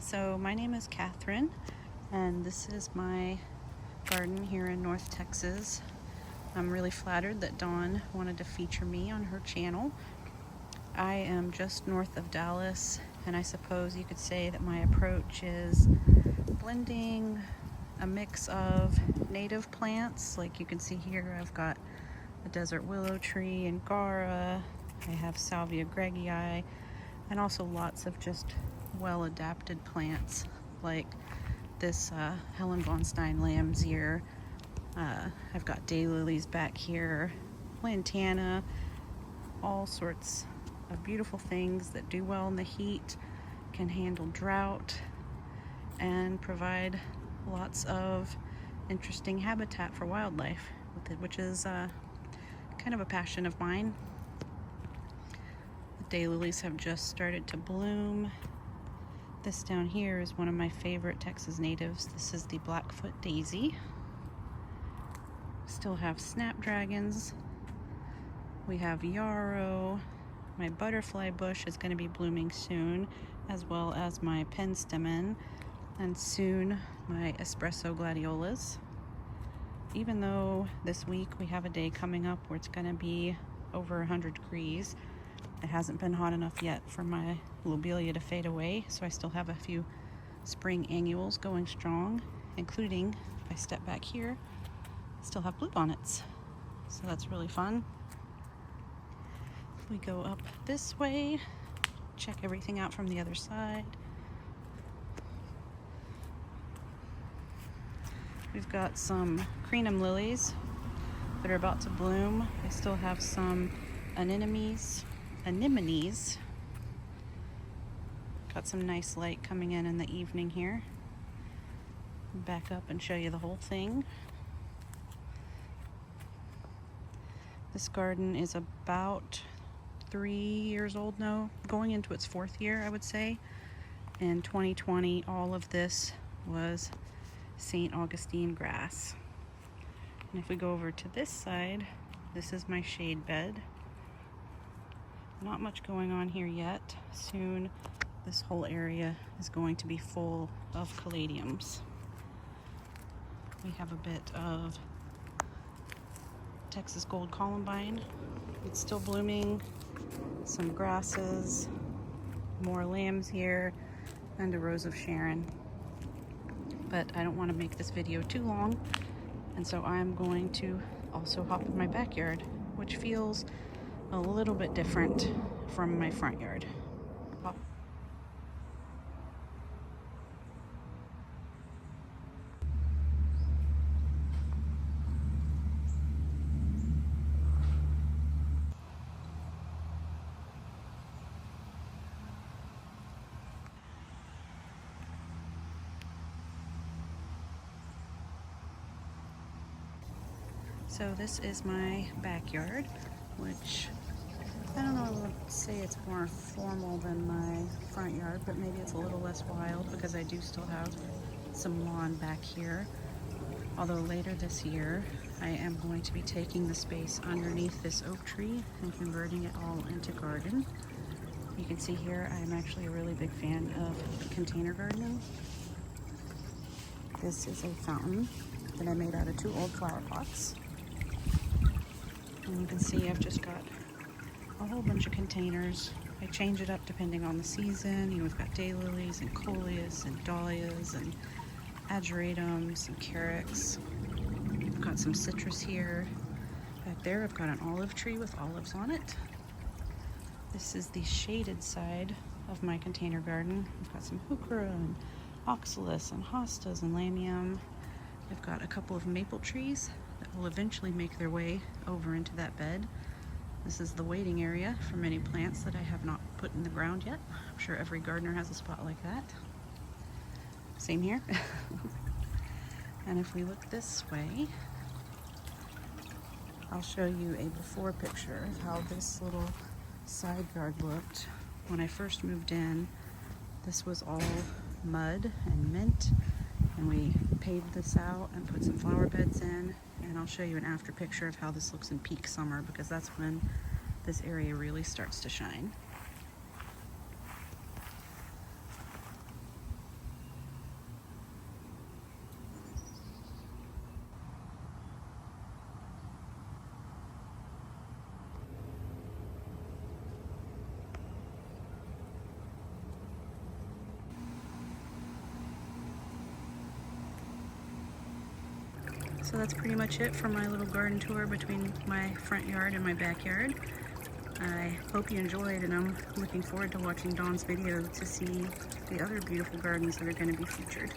So my name is Catherine, and this is my garden here in North Texas. I'm really flattered that Dawn wanted to feature me on her channel. I am just north of Dallas, and I suppose you could say that my approach is blending a mix of native plants. Like you can see here, I've got a desert willow tree, Angara, I have Salvia greggii, and also lots of just well-adapted plants like this Helen von Stein lamb's ear. I've got daylilies back here, lantana, all sorts of beautiful things that do well in the heat, can handle drought, and provide lots of interesting habitat for wildlife, which is kind of a passion of mine. The daylilies have just started to bloom. This down here is one of my favorite Texas natives. This is the Blackfoot daisy. Still have snapdragons. We have yarrow. My butterfly bush is going to be blooming soon, as well as my penstemon, and soon my espresso gladiolas. Even though this week we have a day coming up where it's going to be over 100 degrees, it hasn't been hot enough yet for my lobelia to fade away, so I still have a few spring annuals going strong, including, if I step back here, still have bluebonnets. So that's really fun. We go up this way, check everything out from the other side. We've got some crinum lilies that are about to bloom. I still have some anemones. Got some nice light coming in the evening here. Back up and show you the whole thing. This garden is about 3 years old now, going into its 4th year, I would say. In 2020, all of this was St. Augustine grass. And if we go over to this side, this is my shade bed. Not much going on here yet. Soon this whole area is going to be full of caladiums. We have a bit of Texas gold columbine. It's still blooming. Some grasses, more lambs here, and a rose of Sharon. But I don't want to make this video too long, and so I'm going to also hop in my backyard, which feels a little bit different from my front yard. So this is my backyard, which I don't know, I would say it's more formal than my front yard, but maybe it's a little less wild because I do still have some lawn back here. Although later this year, I am going to be taking the space underneath this oak tree and converting it all into garden. You can see here, I'm actually a really big fan of container gardening. This is a fountain that I made out of 2 old flower pots. And you can see I've just got a whole bunch of containers. I change it up depending on the season. You know, we've got daylilies and coleus and dahlias and ageratums and carex. I've got some citrus here. Back there I've got an olive tree with olives on it. This is the shaded side of my container garden. I've got some heuchera and oxalis and hostas and lamium. I've got a couple of maple trees that will eventually make their way over into that bed. This is the waiting area for many plants that I have not put in the ground yet. I'm sure every gardener has a spot like that. Same here. And if we look this way, I'll show you a before picture of how this little side yard looked. When I first moved in, this was all mud and mint, and we paved this out and put some flower beds in. And I'll show you an after picture of how this looks in peak summer, because that's when this area really starts to shine. So that's pretty much it for my little garden tour between my front yard and my backyard. I hope you enjoyed, and I'm looking forward to watching Dawn's video to see the other beautiful gardens that are going to be featured.